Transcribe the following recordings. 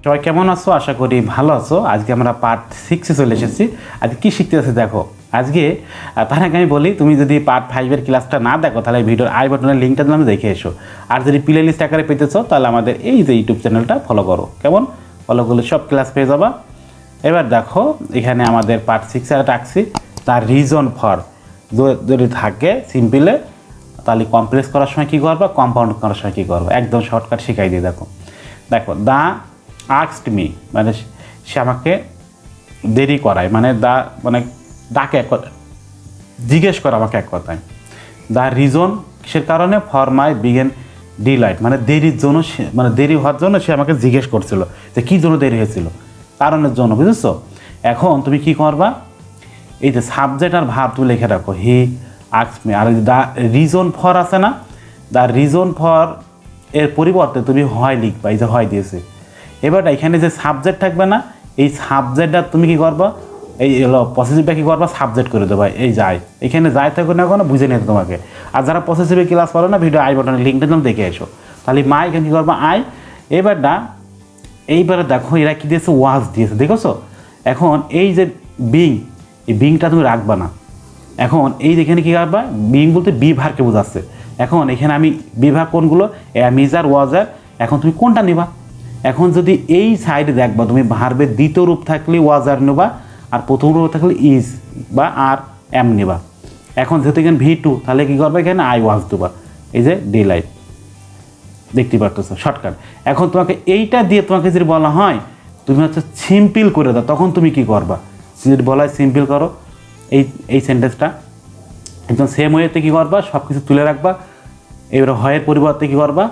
সবাই কেমন আছো? আশা করি ভালো আছো। আজকে আমরা পার্ট 6-এ চলে এসেছি। আজকে কী শিখতে আছে দেখো। আজকে তার আগে আমি বলি, তুমি যদি পার্ট 5-এর ক্লাসটা না দেখো তাহলে ভিডিওর আই বাটনের লিঙ্কটা দিলাম, দেখে এসো। আর যদি প্লে লিস্ট আকারে পেতে চাও তাহলে আমাদের এই যে ইউটিউব চ্যানেলটা ফলো করো। কেমন? ফলো করলে সব ক্লাস পেয়ে যাবা। এবার দেখো, এখানে আমাদের পার্ট 6-এ রাখছি তার রিজন ফর যদি থাকে সিম্পলে, তাহলে কমপ্লেক্স করার সময় কী করবা, কম্পাউন্ড করার সময় কী করবা, একদম শর্টকাট শিখাই দিয়ে দেখো। দেখো, দা আস্কড মি মানে সে আমাকে দেরি করায়, মানে ডাকে এক কথা, জিজ্ঞেস করা আমাকে এক কথায়। দ্য রিজন কিসের কারণে, ফর মাই বিগেন ডিলাইট মানে দেরির জন্য, মানে দেরি হওয়ার জন্য সে আমাকে জিজ্ঞেস করছিল যে কী জন্য দেরি হয়েছিল, কারণের জন্য, বুঝেছো? এখন তুমি কি করবা, এই যে সাবজেক্ট আর ভার্ব তুমি লিখে রাখো, হি asked me. Are the reason for আছে না, দ্য রিজন ফর এর পরিবর্তে তুমি হয় লিখবা, এই যে হয় দিয়েছে। এবার এখানে যে সাবজেক্ট থাকবে না, এই সাবজেক্টটা তুমি কী করবা, এই পসেসিভটা কী করবা, সাবজেক্ট করে দেবা। এই যায়, এখানে যায় থাকবে না কোনো, বুঝে নিতে তোমাকে। আর যারা পসেসিভে ক্লাস পারো না, ভিডিও আই বাটনের লিঙ্কটা তুমি দেখে এসো। তাহলে মা এখানে কী করবা, আই। এইবারে দেখো এরা কী দিয়েছে, ওয়াজ দিয়েছে, দেখেছো? এখন এই যে বিং, এই বিংটা তুমি রাখবা না। এখন এই যেখানে কী করবা, বিং বলতে বিভারকে বোঝাচ্ছে। এখন এখানে আমি বিভার কোনগুলো, মিজার ওয়াজার, এখন তুমি কোনটা নিবা? এখন যদি এই সাইডে দেখবা, তুমি ভার্বের দ্বিতীয় রূপ থাকলে ওয়াজার নেবা, আর প্রথম রূপ থাকলে ইজ বা আর এম নেবা। এখন যেহেতু এখানে V2, তাহলে কী করবে, এখানে আই ওয়াজ দেবা, এই যে ডে লাইট, দেখতে পারতেছো শর্টকাট। এখন তোমাকে এইটা দিয়ে তোমাকে যদি বলা হয় তুমি হচ্ছে সিম্পল করে দাও, তখন তুমি কি করবা, যদি বলা হয় সিম্পল করো, এই সেন্টেন্সটা একদম সেম ওয়েতে কী করবা, সব কিছু তুলে রাখবা। এবার হয়ের পরিবর্তে কী করবা,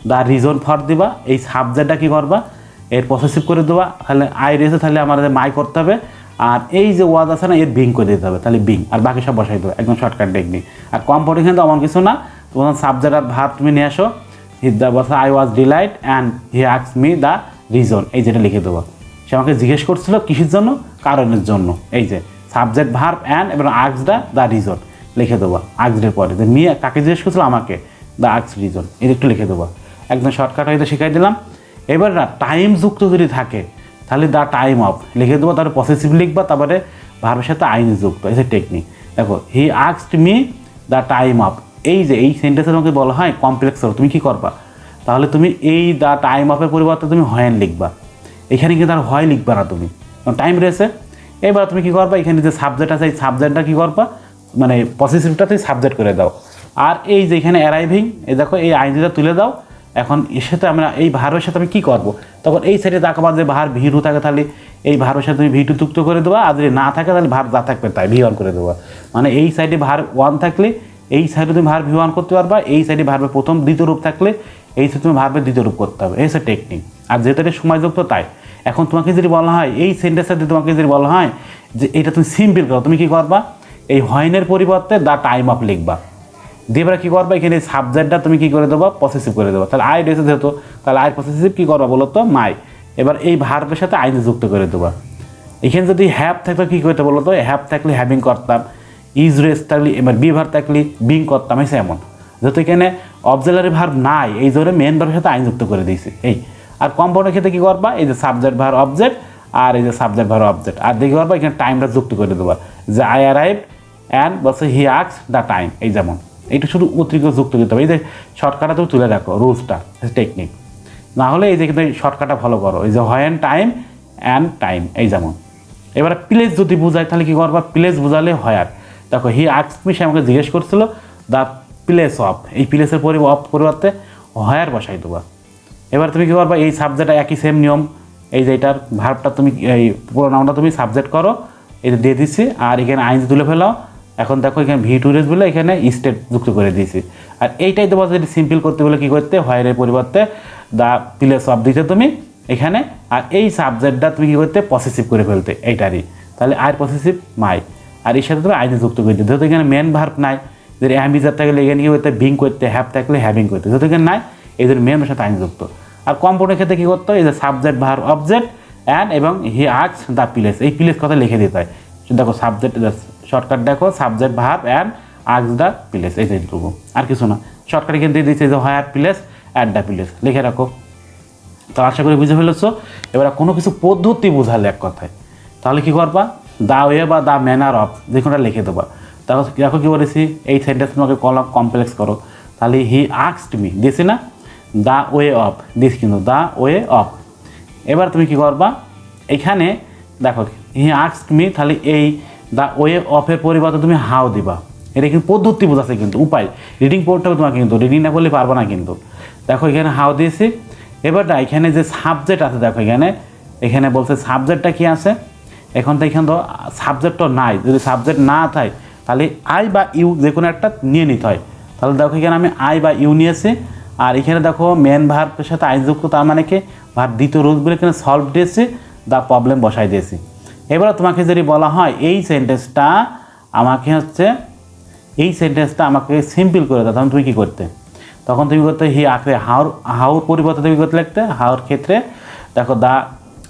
দ্য রিজন ফর দিবা, এই সাবজেক্টটা কী করবা, এর পসেসিভ করে দেবা, তাহলে আই রয়েছে, তাহলে আমাদের মাই করতে হবে। আর এই যে ওয়াজ আছে না, এর বিং করে দিতে হবে, তাহলে বিং, আর বাকি সব বসাই দেবে, একদম শর্টকাট টেকনিক। আর কম্পাউন্ডিং কিন্তু এমন কিছু না, তোমার সাবজেক্ট আর ভার্ব তুমি নিয়ে আসো, I was delight and he asked me the reason, এই যেটা লিখে দেবো। সে আমাকে জিজ্ঞেস করছিল কিসের জন্য, কারণের জন্য। এই যে সাবজেক্ট ভার্ব অ্যান্ড এবং আস্কড দ্য রিজন লিখে দেবো। আস্কডের পরে যে মেয়ে কাকে জিজ্ঞেস করছিল, আমাকে, দ্য আস্কড রিজন, এটা একটু লিখে দেবো। একদম শর্টকাট হয়তো শিখাই দিলাম। এবার না টাইম যুক্ত যদি থাকে তাহলে দ্য টাইম অফ লিখে দেবো, তারপরে পসেসিভ লিখবা, তারপরে ভার্বের সাথে আইন যুক্ত, এই যে টেকনিক। দেখো, হি asked me the time of, এই যে এই সেন্টেন্সের মধ্যে বলা হয় কমপ্লেক্স হলো, তুমি কী করবা, তাহলে তুমি এই দ্য টাইম অফের পরিবর্তে তুমি হয়েন লিখবা। এখানে কিন্তু আর হয় লিখবা না তুমি, টাইম রয়েছে। এবার তুমি কী করবা, এখানে যে সাবজেক্ট আছে এই সাবজেক্টটা কী করবা, মানে পসেসিভটা তুমি সাবজেক্ট করে দাও। আর এই যে এখানে অ্যারাইভিং, এই দেখো এই আইনটা তুলে দাও। এখন এর সাথে আমরা এই ভার্বের সাথে আমি কী করবো, তখন এই সাইডে তাকাবার যে ভার্ব V2 থাকে, তাহলে এই ভার্বের সাথে তুমি V2 যুক্ত করে দেবা। আর যদি না থাকে তাহলে ভার্ব যা থাকবে তাই V1 করে দেবা। মানে এই সাইডে ভার্ব 1 থাকলে এই সাইডে তুমি ভার্ব V1 করতে পারবা, এই সাইডে ভার্বের প্রথম দ্বিতীয় রূপ থাকলে এই সাইডে তুমি ভার্বের দ্বিতীয় রূপ করতে হবে, এই হচ্ছে টেকনিক। আর যেহেতু এটা সময়যুক্ত তাই। এখন তোমাকে যদি বলা হয় এই সেন্টেন্সের সাথে তোমাকে যদি বলা হয় যে এটা তুমি সিম্পল করো, তুমি কী করবা, এই হয়নের পরিবর্তে দ্য টাইম অফ লিখবা। দিয়ে এবার কী করবা, এখানে সাবজেক্টটা তুমি কী করে দেবো, পসেসিভ করে দেবো। তাহলে আই রয়েছে যেহেতু, তাহলে আই পসেসিভ কী করবা বলো তো, মাই। এবার এই ভার্বের সাথে আইন যুক্ত করে দেবা। এখানে যদি হ্যাভ থাকতো কী করতে বলো তো, হ্যাভ থাকলে হ্যাভিং করতাম, ইজ রেস থাকলে এবার বি ভার্ব থাকলে বিং করতাম, এসে এমন। যেহেতু এখানে অবজেলারি ভার্ব নাই, এই জন্য মেন ভার্বের সাথে আইন যুক্ত করে দিয়েছি এই। আর কম্পাউন্ডের ক্ষেত্রে কী করবা, এই যে সাবজেক্ট ভার্ব অবজেক্ট, আর এই যে সাবজেক্ট ভার্ব অবজেক্ট, আর দেখি করবা এখানে টাইমটা যুক্ত করে দেবা, যে আই অ্যারাইভ অ্যান্ড বলছে হি আস্কড দ্য টাইম, এই যেমন। এইটা শুধু অতিরিক্ত যুক্ত করতে হবে, এই যে শর্টকাটটা তুমি তুলে রাখো, রুলসটা, টেকনিক। না হলে এই যে কিন্তু শর্টকাটটা ফলো করো, এই যে হোয়েন টাইম অ্যান্ড টাইম, এই যেমন। এবার প্লেস যদি বোঝায় তাহলে কী করবা, প্লেস বোঝালে হয়ার। দেখো, হি আস্কড মি, সে আমাকে জিজ্ঞেস করছিল দ্য প্লেস অফ, এই প্লেসের পরিবর্তে হয়ার বসাই দেবা। এবার তুমি কী করবা, এই সাবজেক্টটা একই সেম নিয়ম, এই যে এটার ভার্বটা তুমি এই পুরো নামটা তুমি সাবজেক্ট করো, এটা দিয়ে দিচ্ছি, আর এখানে আইন তুলে ফেলাও। এখন দেখো এখানে V2 রেস বলে এখানে স্টেট যুক্ত করে দিয়েছি। আর এইটাই তোমার যদি সিম্পল করতে বলে কী করতে, হয়ের পরিবর্তে দ্য প্লেস অফ দিতে তুমি এখানে, আর এই সাবজেক্টটা তুমি কী করতে, পসেসিভ করে ফেলতে এইটারই, তাহলে আর পসেসিভ মাই, আর এর সাথে তুমি আইনে যুক্ত করে দিতে। যেহেতু এখানে মেন ভার্ব নাই, যদি অ্যাম্বিজার থাকলে এখানে কী করতে, বিং করতে, হ্যাভ থাকলে হ্যাভিং করতে, যেহেতু এখানে নাই এই জন্য মেনের সাথে আইন যুক্ত। আর কম্পাউন্ডের ক্ষেত্রে কী করতে হয়, এই যে সাবজেক্ট ভার্ব অবজেক্ট অ্যান্ড এবং হি আস্কড দ্য প্লেস, এই প্লেস কথা লিখে দিতে হয়। দেখো সাবজেক্ট, শর্টকাট দেখো, subject verb and asked the place, এই যেটুকু, আর কিছু না। শর্টকাট এখানে দিয়ে দিচ্ছে যে হোয়ার প্লেস অ্যাট দ্য প্লেস, লিখে রাখো। তো আশা করি বুঝে ফেলেছো। এবার কোনো কিছু পদ্ধতি বোঝালে এক কথায়, তাহলে কী করবা, দা ওয়ে বা দা ম্যানার অফ যে কোনোটা লিখে দেবা। তারপর দেখো কী বলেছি, এই সেন্টেন্স তোমাকে কমপ্লেক্স করো, তাহলে হি আস্কড মি দিয়েছি না, দা ওয়ে অফ দিস, কিন্তু দা ওয়ে অফ। এবার তুমি কী করবা, এখানে দেখো হি আস্কড মি, তাহলে এই দা ওয়ে অফের পরিবর্তে তুমি হাউ দিবা। এটা কিন্তু পদ্ধতি বোঝাচ্ছে, কিন্তু উপায় রিডিং পড়তে হবে তোমাকে, কিন্তু রিডিং না করলে পারবো না কিন্তু। দেখো এখানে হাউ দিয়েছি। এবার না এখানে যে সাবজেক্ট আছে, দেখো এখানে বলছে সাবজেক্টটা কি আছে, এখন তো এখানে তো সাবজেক্টও নাই। যদি সাবজেক্ট না থাকে তাহলে আই বা ইউ যে কোনো একটা নিয়ে নিতে হয়। তাহলে দেখো এখানে আমি আই বা ইউ নিয়েছি। আর এখানে দেখো মেন ভার্বের সাথে আই যুক্ত, তার মানে কি ভার্ব দ্বিতীয় রুলসগুলো এখানে সলভ দিয়েছি, দা প্রবলেম বসাই দিয়েছি। এবার তোমাকে যদি বলা হয় এই সেন্টেন্সটা আমাকে সিম্পল করে দাও, তখন তুমি কী করতে, তখন তুমি করতে হি আঁকড়ে হাউর পরিবর্তে তুমি করতে লিখতে, হাউর ক্ষেত্রে দেখো দা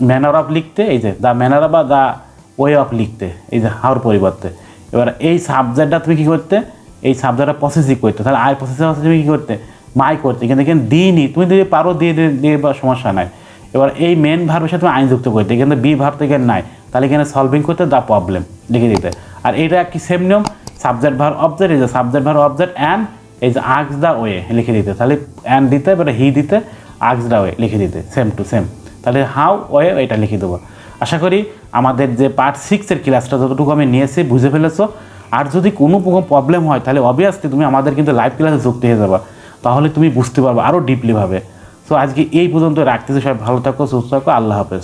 ম্যানার অফ লিখতে, এই যে দা ম্যানার বা দা ওয়ে অফ লিখতে, এই যে হাউর পরিবর্তে। এবার এই সাবজেক্টটা তুমি কী করতে, এই সাবজেক্টটা প্রসেসিং করতে, তাহলে আই প্রসেসিং তুমি কী করতে, মাই করতে। কিন্তু এখানে দিইনি, তুমি যদি পারো দিয়ে বা সমস্যা নাই। এবার এই মেন ভার্বের সাথে তুমি আইন যুক্ত করতে, কিন্তু বি ভার্ব তো এখানে নাই, তাহলে এখানে সলভিং করতে দা প্রবলেম লিখে দিতে। আর এইটা কি সেম নিয়ম, সাবজেক্ট ভার্ব অবজেক্ট, এই যে সাবজেক্ট ভার্ব অবজেক্ট অ্যান্ড এই যে আস্ক দা ওয়ে লিখে দিতে, তাহলে অ্যান্ড দিতে, এবার হি দিতে, আস্ক দা ওয়ে লিখে দিতে, সেম টু সেম। তাহলে হাউ ওয়ে এটা লিখে দেবো। আশা করি আমাদের যে পার্ট 6-এর ক্লাসটা যতটুকু আমি নিয়েছি বুঝে ফেলেছো। আর যদি কোনো প্রবলেম হয় তাহলে অবভিয়াসলি তুমি আমাদের কিন্তু লাইভ ক্লাসে যুক্ত হয়ে যাবা, তাহলে তুমি বুঝতে পারবে আরও ডিপলিভাবে। সো আজকে এই পর্যন্ত রাখতেছি, সবাই ভালো থাকো, সুস্থ থাকো, আল্লাহ হাফেজ।